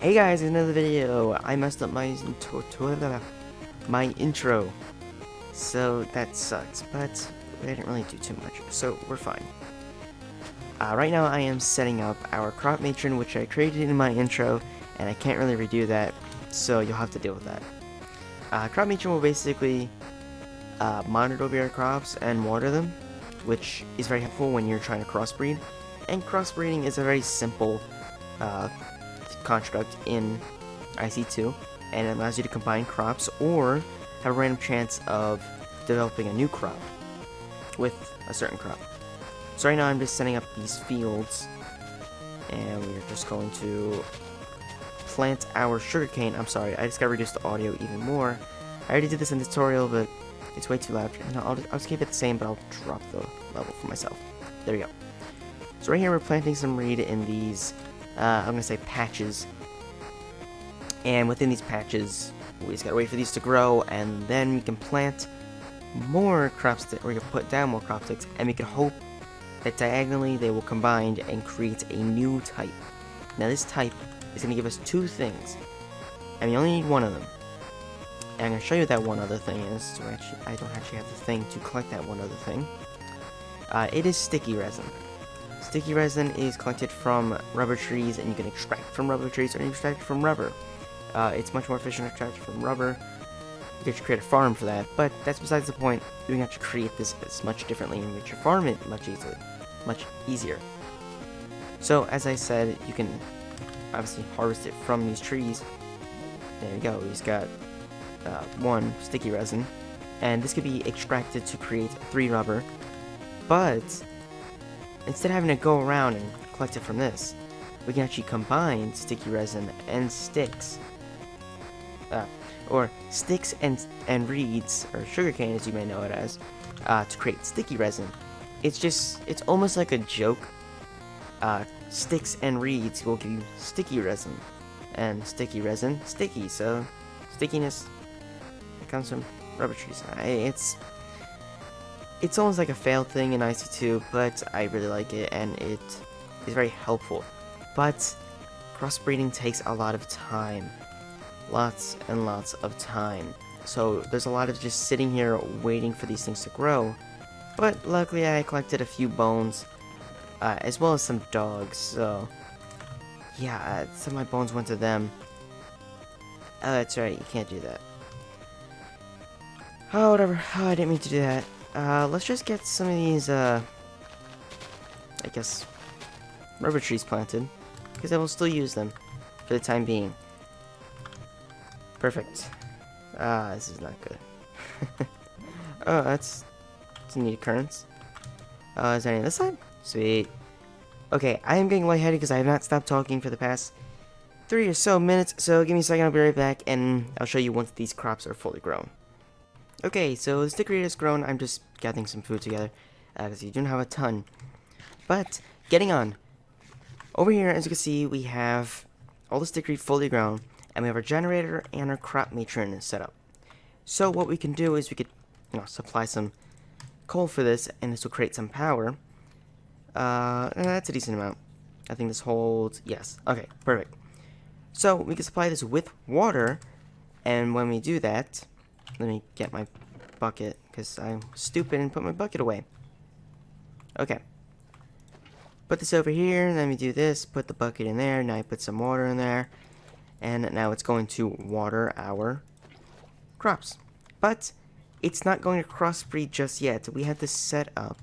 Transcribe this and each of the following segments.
Hey guys, another video. I messed up my intro, so that sucks, but I didn't really do too much, so we're fine. Right now I am setting up our Crop-matron, which I created in my intro, and I can't really redo that, so you'll have to deal with that. Crop-matron will basically monitor over your crops and water them, which is very helpful when you're trying to crossbreed, and crossbreeding is a very simple construct in IC2, and it allows you to combine crops or have a random chance of developing a new crop with a certain crop. So right now I'm just setting up these fields, and we're just going to plant our sugarcane. I'm sorry, I just gotta reduce the audio even more. I already did this in the tutorial, but it's way too loud. No, I'll just keep it the same, but I'll drop the level for myself. There we go. So right here we're planting some reed in these I'm gonna say patches, and within these patches we just gotta wait for these to grow, and then we can plant more crop sticks, or we can put down more crop sticks, and we can hope that diagonally they will combine and create a new type. Now this type is gonna give us two things, and we only need one of them, and I'm gonna show you what that one other thing is. So I don't actually have the thing to collect that one other thing. It is sticky resin. Sticky resin is collected from rubber trees, and you can extract from rubber trees, or you can extract from rubber. It's much more efficient to extract from rubber. You can create a farm for that, but that's besides the point. You can actually create this much differently and get your farm it much easier. So as I said, you can obviously harvest it from these trees. There you go. We've got one sticky resin, and this could be extracted to create 3 rubber, but instead of having to go around and collect it from this, we can actually combine sticky resin and sticks. Or sticks and reeds, or sugarcane as you may know it as, to create sticky resin. It's almost like a joke. Sticks and reeds will give you sticky resin. And sticky resin, sticky, so stickiness comes from rubber trees. It's almost like a failed thing in IC2, but I really like it, and it is very helpful. But crossbreeding takes a lot of time. Lots and lots of time. So there's a lot of just sitting here waiting for these things to grow. But luckily I collected a few bones, as well as some dogs, so yeah, some of my bones went to them. Oh, that's right, you can't do that. Oh, whatever. Oh, I didn't mean to do that. Let's just get some of these, I guess, rubber trees planted, because I will still use them for the time being. Perfect. This is not good. Oh, that's a neat occurrence. Is there any on this side? Sweet. Okay, I am getting lightheaded because I have not stopped talking for the past 3 or so minutes, so give me a second, I'll be right back, and I'll show you once these crops are fully grown. Okay, so the stick reed has grown. I'm just gathering some food together, because you don't have a ton. But, getting on. Over here, as you can see, we have all the stick reed fully grown, and we have our generator and our Crop-matron set up. So what we can do is we could, supply some coal for this, and this will create some power. That's a decent amount. I think this holds, yes. Okay, perfect. So we can supply this with water, and when we do that, let me get my bucket, because I'm stupid and put my bucket away. Okay. Put this over here, let me do this, put the bucket in there, now I put some water in there, and now it's going to water our crops. But it's not going to crossbreed just yet. We have to set up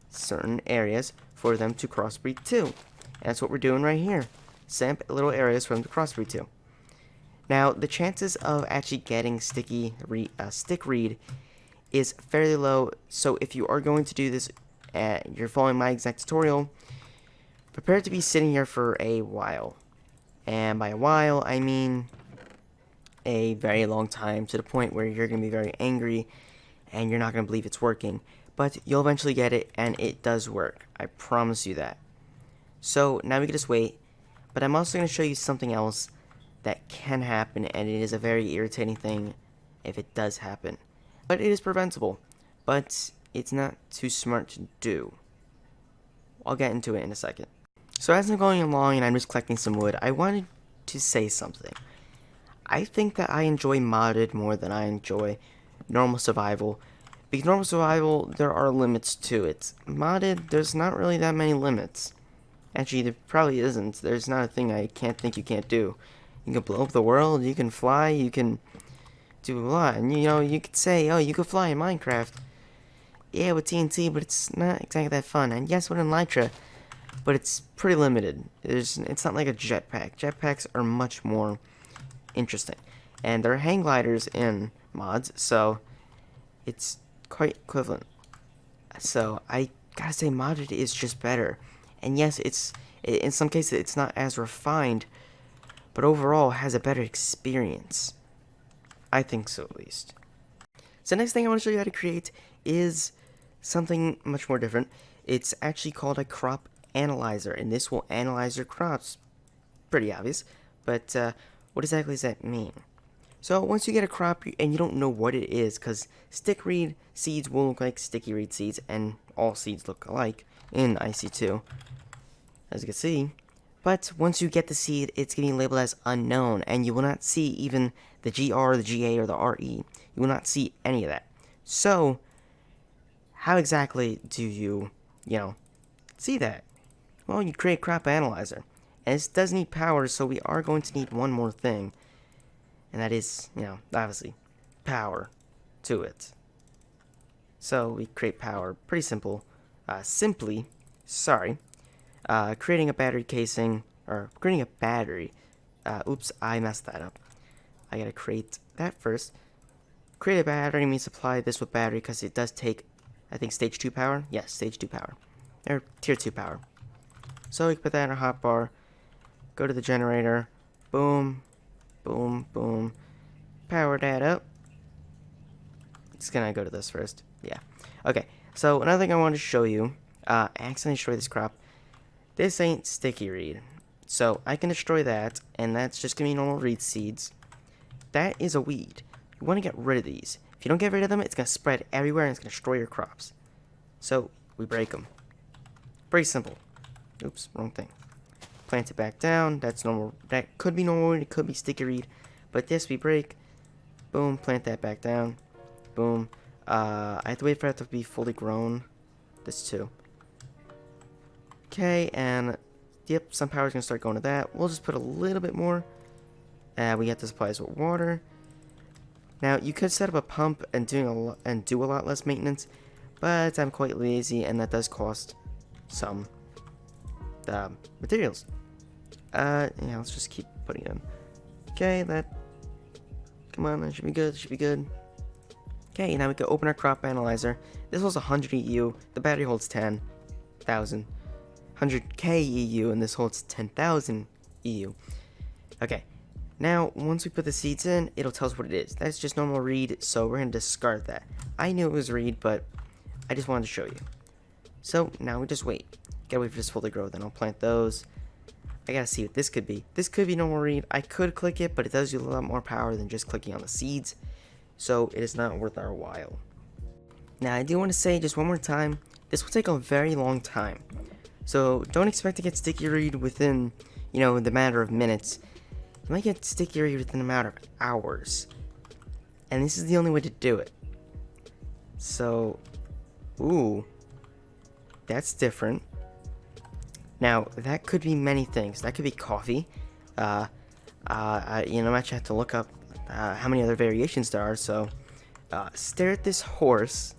certain areas for them to crossbreed to. And that's what we're doing right here. Set up little areas for them to crossbreed to. Now, the chances of actually getting stick reed is fairly low, so if you are going to do this, you're following my exact tutorial, prepare to be sitting here for a while. And by a while, I mean a very long time, to the point where you're going to be very angry, and you're not going to believe it's working. But you'll eventually get it, and it does work. I promise you that. So, now we can just wait, but I'm also going to show you something else that can happen, and it is a very irritating thing if it does happen. But it is preventable, but it's not too smart to do. I'll get into it in a second. So as I'm going along and I'm just collecting some wood, I wanted to say something. I think that I enjoy modded more than I enjoy normal survival. Because normal survival, there are limits to it. Modded, there's not really that many limits. Actually, there probably isn't. There's not a thing I can't think you can't do. You can blow up the world, you can fly, you can do a lot. And you know, you could say, oh, you could fly in Minecraft. Yeah, with TNT, but it's not exactly that fun. And yes, with Elytra, but it's pretty limited. It's not like a jetpack. Jetpacks are much more interesting. And there are hang gliders in mods, so it's quite equivalent. So I gotta say, modded is just better. And yes, in some cases it's not as refined, but overall has a better experience. I think so, at least. So next thing I want to show you how to create is something much more different. It's actually called a crop analyzer, and this will analyze your crops. Pretty obvious, but what exactly does that mean? So once you get a crop and you don't know what it is, because stick reed seeds will look like sticky reed seeds, and all seeds look alike in IC2, as you can see. But once you get the seed, it's getting labeled as unknown, and you will not see even the GR, the GA, or the RE. You will not see any of that. So, how exactly do you see that? Well, you create a crop analyzer. And this does need power, so we are going to need one more thing. And that is, obviously, power to it. So, we create power. Pretty simple. Creating a battery casing, or creating a battery. Oops, I messed that up. I gotta create that first. Create a battery means supply this with battery, because it does take, I think, stage 2 power? Yes, stage 2 power. Or tier 2 power. So we can put that in our hotbar. Go to the generator. Boom. Boom. Boom. Power that up. It's gonna go to this first. Yeah. Okay. So another thing I wanted to show you. I accidentally destroyed this crop. This ain't sticky reed. So I can destroy that. And that's just gonna be normal reed seeds. That is a weed. You want to get rid of these. If you don't get rid of them, it's gonna spread everywhere and it's gonna destroy your crops. So we break them. Pretty simple. Oops, wrong thing. Plant it back down. That's normal. That could be normal reed. It could be sticky reed. But this we break. Boom. Plant that back down. Boom. I have to wait for it to be fully grown. This too. Okay, and yep, some power is gonna start going to that. We'll just put a little bit more. We get the supplies with water. Now you could set up a pump and do a lot less maintenance, but I'm quite lazy, and that does cost some materials. Yeah, let's just keep putting it in. Okay, come on, that should be good. Should be good. Okay, now we can open our crop analyzer. This was 100 EU. The battery holds 10,000. 100k EU, and this holds 10,000 EU. Okay, now once we put the seeds in, it'll tell us what it is. That's just normal reed, so we're gonna discard that. I knew it was reed, but I just wanted to show you. So now we just wait. Gotta wait for this fully grow, then I'll plant those. I gotta see what this could be. This could be normal reed. I could click it, but it does use a lot more power than just clicking on the seeds, so it is not worth our while. Now I do want to say just one more time, this will take a very long time. So don't expect to get sticky reed within, the matter of minutes. You might get sticky reed within a matter of hours. And this is the only way to do it. So, ooh, that's different. Now, that could be many things. That could be coffee. I might have to look up how many other variations there are. So, stare at this horse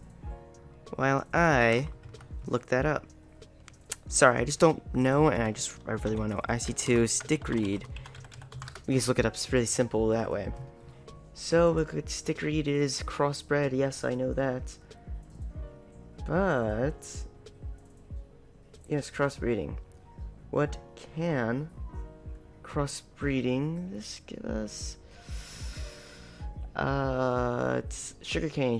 while I look that up. Sorry, I just don't know, and I really want to know. IC2 stick reed. We just look it up. It's really simple that way. So, look at stick reed is crossbred. Yes, I know that. But yes, crossbreeding. What can crossbreeding this give us? It's sugarcane.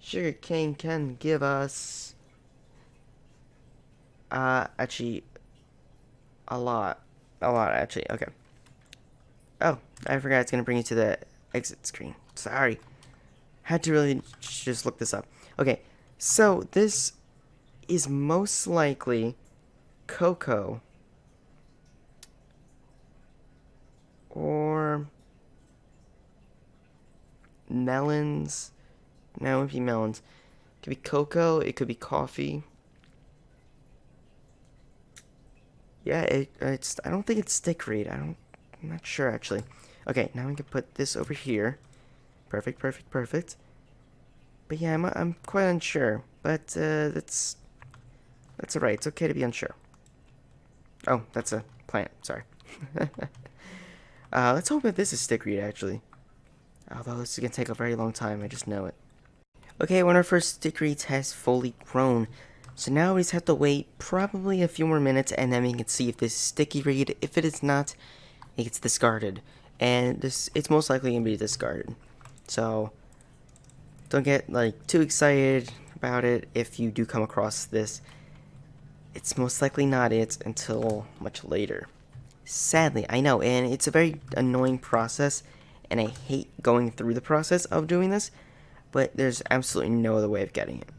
Sugarcane can give us actually a lot actually. Okay. Oh, I forgot it's gonna bring you to the exit screen. Sorry. Had to really just look this up. Okay, so this is most likely cocoa. Or melons. No, it would be melons. It could be cocoa. It could be coffee. Yeah, it's. I don't think it's stickweed. I'm not sure actually. Okay, now we can put this over here. Perfect, perfect, perfect. But yeah, I'm quite unsure. But that's alright. It's okay to be unsure. Oh, that's a plant. Sorry. Let's hope that this is stickweed actually. Although this is gonna take a very long time. I just know it. Okay, when our first stickweed has fully grown, so now we just have to wait probably a few more minutes, and then we can see if this is sticky reed. If it is not, it gets discarded, and it's most likely gonna be discarded. So don't get like too excited about it if you do come across this. It's most likely not it until much later. Sadly, I know, and it's a very annoying process, and I hate going through the process of doing this, but there's absolutely no other way of getting it.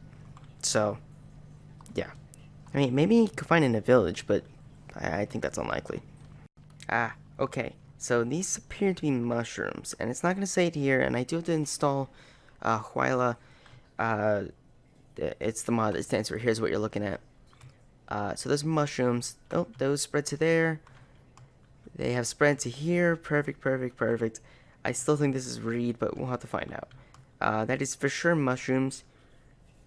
So, yeah. I mean, maybe you could find it in a village, but I think that's unlikely. Ah, okay. So these appear to be mushrooms, and it's not going to say it here, and I do have to install Huila. It's the mod that stands for here's what you're looking at. So those mushrooms, oh, those spread to there. They have spread to here. Perfect, perfect, perfect. I still think this is reed, but we'll have to find out. That is for sure mushrooms.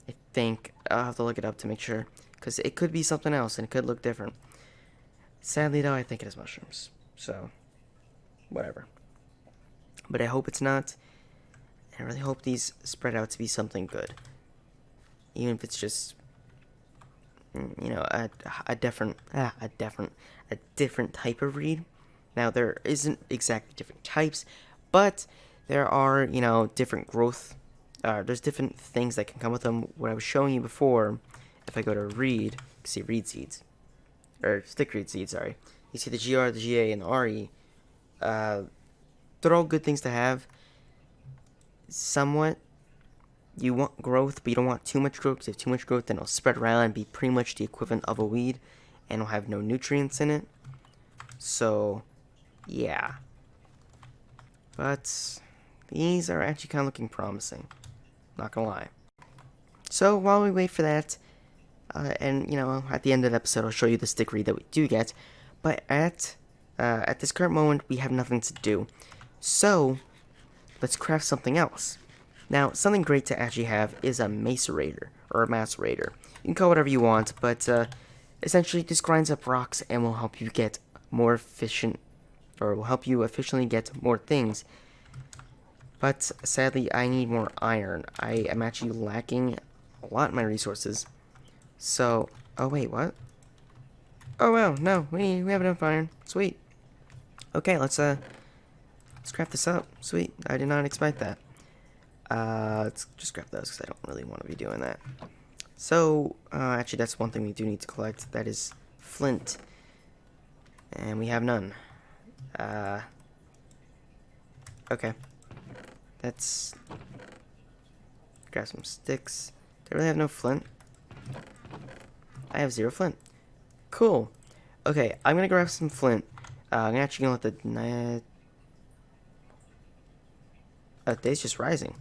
I think I'll have to look it up to make sure, because it could be something else and it could look different. Sadly, though, I think it is mushrooms. So, whatever. But I hope it's not. I really hope these spread out to be something good, even if it's just, you know, a different type of reed. Now there isn't exactly different types, but there are, you know, different growth. There's different things that can come with them. What I was showing you before, if I go to reed, you can see reed seeds, or stickweed seeds. Sorry, you see the GR, the GA, and the RE. They're all good things to have. Somewhat, you want growth, but you don't want too much growth. Because if too much growth, then it'll spread around and be pretty much the equivalent of a weed, and it'll have no nutrients in it. So, yeah. But these are actually kind of looking promising. Not gonna lie. So while we wait for that, and you know, at the end of the episode, I'll show you the stickweed that we do get. But at this current moment, we have nothing to do. So let's craft something else. Now, something great to actually have is a macerator or a macerator. You can call it whatever you want, but essentially, this grinds up rocks and will help you get more efficient, or will help you efficiently get more things. But sadly, I need more iron. I am actually lacking a lot in my resources. So, oh wait, what? Oh wow, no, we have enough iron. Sweet. Okay, let's craft this up. Sweet. I did not expect that. Let's just grab those because I don't really want to be doing that. So, actually, that's one thing we do need to collect. That is flint. And we have none. Okay. Let's grab some sticks. Do I really have no flint? I have 0 flint. Cool. Okay, I'm gonna grab some flint. I'm actually gonna let the day's just rising.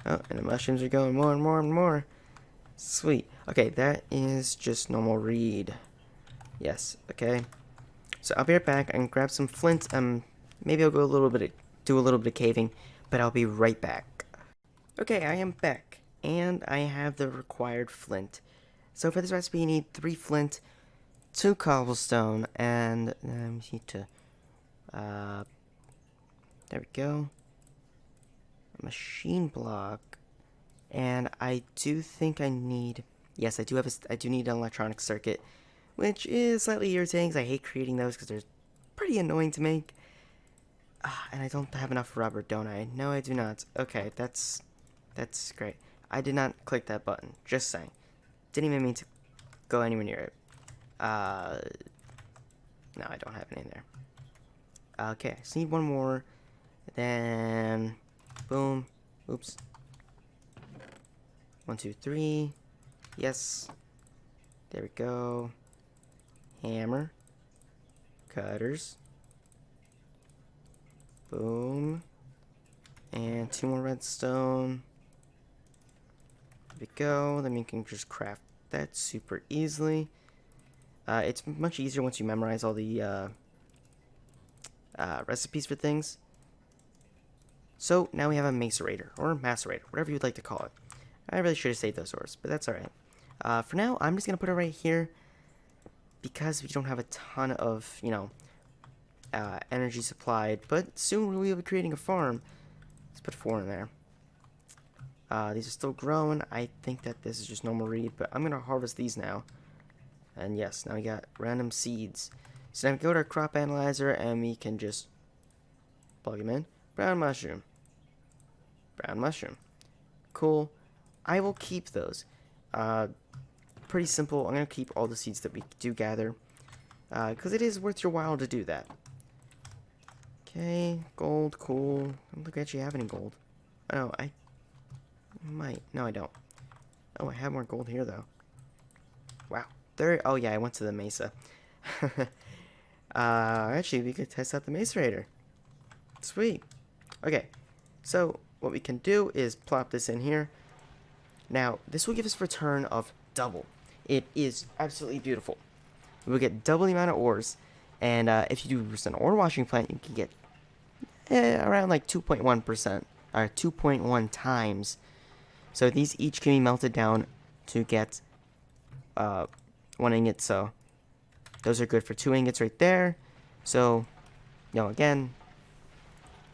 Oh, and the mushrooms are going more and more and more. Sweet. Okay, that is just normal reed. Yes. Okay. So I'll be right back. I can grab some flint. Maybe I'll do a little bit of caving, but I'll be right back. Okay, I am back, and I have the required flint. So for this recipe, you need 3 flint, 2 cobblestone, and we need to. There we go. A machine block, and I do think I need. Yes, I do need an electronic circuit, which is slightly irritating because I hate creating those because they're pretty annoying to make. And I don't have enough rubber, don't I? No, I do not. Okay, that's great. I did not click that button. Just saying. Didn't even mean to go anywhere near it. No, I don't have any in there. Okay, I just need one more. Then, boom. Oops. 1, 2, 3. Yes. There we go. Hammer. Cutters. Boom. And 2 more redstone. There we go. Then we can just craft that super easily. It's much easier once you memorize all the recipes for things. So now we have a macerator, or macerator, whatever you'd like to call it. I really should have saved those ores, but that's alright. For now, I'm just going to put it right here, because we don't have a ton of, energy supplied, but soon we'll be creating a farm. Let's put 4 in there. These are still growing. I think that this is just normal reed, but I'm going to harvest these now. And yes, now we got random seeds. So now we go to our crop analyzer, and we can just plug them in. Brown mushroom. Brown mushroom. Cool. I will keep those. Pretty simple. I'm going to keep all the seeds that we do gather, because it is worth your while to do that. Okay, gold, cool. I don't think I actually have any gold. Oh, I might. No, I don't. Oh, I have more gold here, though. Wow. Oh, yeah, I went to the mesa. Actually, we could test out the macerator. Sweet. Okay, so what we can do is plop this in here. Now, this will give us a return of double. It is absolutely beautiful. We'll get double the amount of ores, and if you do an ore washing plant, you can get around like 2.1%, or 2.1 times. So these each can be melted down to get 1 ingot, so those are good for 2 ingots right there. So, again,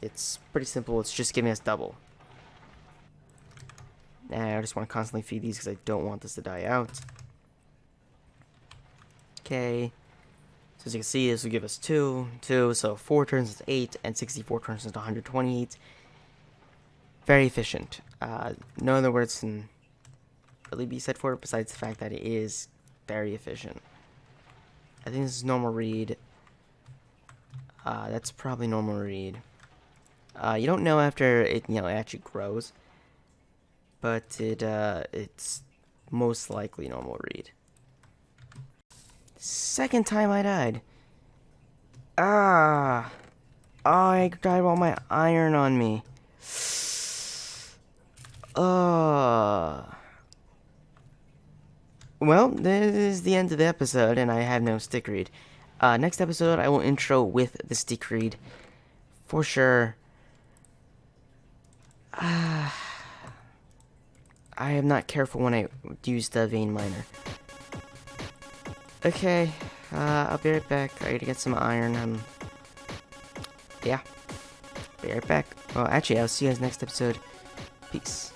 it's pretty simple. It's just giving us double. Now, I just want to constantly feed these because I don't want this to die out. Okay. So as you can see, this will give us 2, so 4 turns is 8, and 64 turns is 128. Very efficient. No other words can really be said for it besides the fact that it is very efficient. I think this is normal reed. That's probably normal reed. You don't know after it, it actually grows, but it's most likely normal reed. Second time I died. Oh, I died with all my iron on me. Well, this is the end of the episode, and I have no stick reed. Next episode, I will intro with the stick reed. For sure. I am not careful when I use the vein miner. Okay, I'll be right back. I gotta get some iron. Yeah. Be right back. Well, actually, I'll see you guys next episode. Peace.